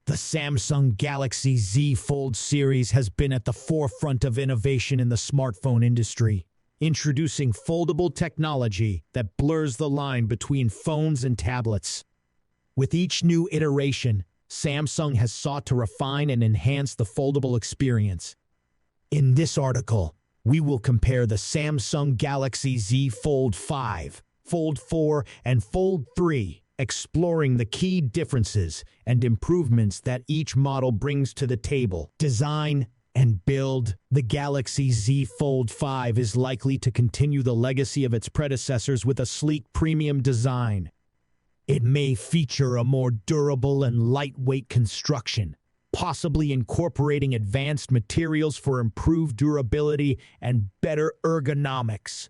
The Samsung Galaxy Z Fold series has been at the forefront of innovation in the smartphone industry, introducing foldable technology that blurs the line between phones and tablets. With each new iteration, Samsung has sought to refine and enhance the foldable experience. In this article, we will compare the Samsung Galaxy Z Fold 5, Fold 4, and Fold 3, exploring the key differences and improvements that each model brings to the table. Design and build. The Galaxy Z Fold 5 is likely to continue the legacy of its predecessors with a sleek premium design. It may feature a more durable and lightweight construction, possibly incorporating advanced materials for improved durability and better ergonomics.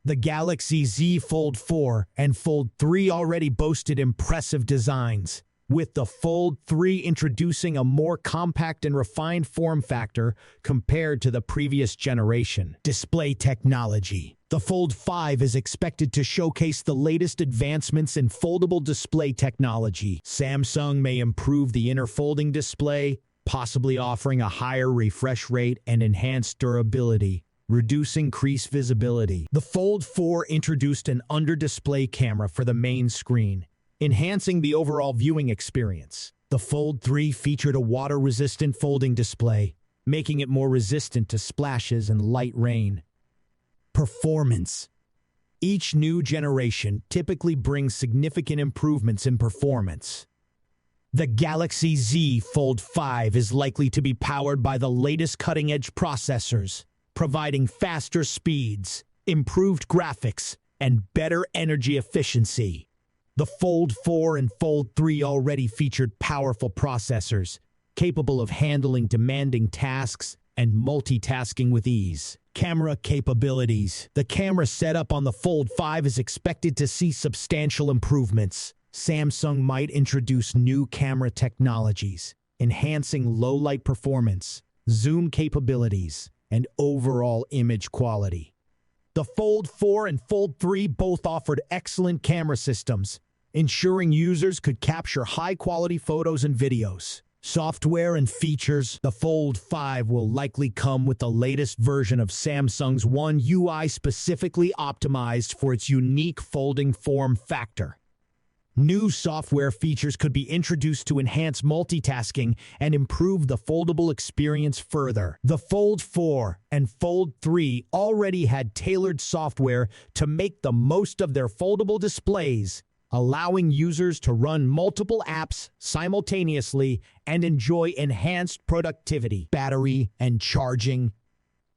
The Galaxy Z Fold 4 and Fold 3 already boasted impressive designs, with the Fold 3 introducing a more compact and refined form factor compared to the previous generation. Display technology. The Fold 5 is expected to showcase the latest advancements in foldable display technology. Samsung may improve the inner folding display, possibly offering a higher refresh rate and enhanced durability, reducing crease visibility. The Fold 4 introduced an under-display camera for the main screen, enhancing the overall viewing experience. The Fold 3 featured a water-resistant folding display, making it more resistant to splashes and light rain. Performance. Each new generation typically brings significant improvements in performance. The Galaxy Z Fold 5 is likely to be powered by the latest cutting-edge processors, providing faster speeds, improved graphics, and better energy efficiency. The Fold 4 and Fold 3 already featured powerful processors, capable of handling demanding tasks and multitasking with ease. Camera capabilities. The camera setup on the Fold 5 is expected to see substantial improvements. Samsung might introduce new camera technologies, enhancing low-light performance, zoom capabilities, and overall image quality. The Fold 4 and Fold 3 both offered excellent camera systems, ensuring users could capture high-quality photos and videos. Software and features. The Fold 5 will likely come with the latest version of Samsung's One UI, specifically optimized for its unique folding form factor. New software features could be introduced to enhance multitasking and improve the foldable experience further. The Fold 4 and Fold 3 already had tailored software to make the most of their foldable displays, allowing users to run multiple apps simultaneously and enjoy enhanced productivity. Battery and charging.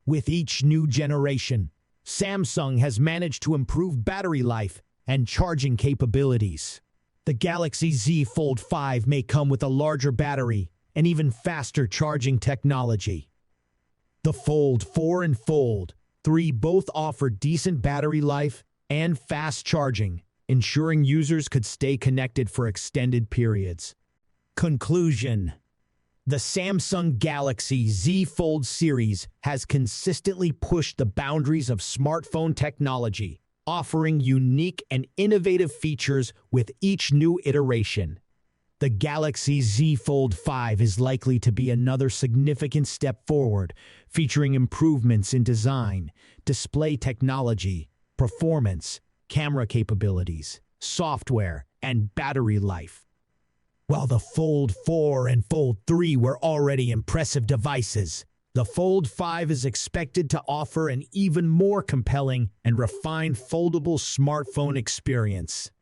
With each new generation, Samsung has managed to improve battery life and charging capabilities. The Galaxy Z Fold 5 may come with a larger battery and even faster charging technology. The Fold 4 and Fold 3 both offer decent battery life and fast charging, ensuring users could stay connected for extended periods. Conclusion. The Samsung Galaxy Z Fold series has consistently pushed the boundaries of smartphone technology, offering unique and innovative features with each new iteration. The Galaxy Z Fold 5 is likely to be another significant step forward, featuring improvements in design, display technology, performance, camera capabilities, software, and battery life. While the Fold 4 and Fold 3 were already impressive devices, the Fold 5 is expected to offer an even more compelling and refined foldable smartphone experience.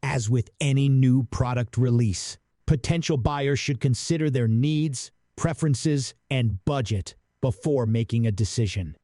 As with any new product release, potential buyers should consider their needs, preferences, and budget before making a decision.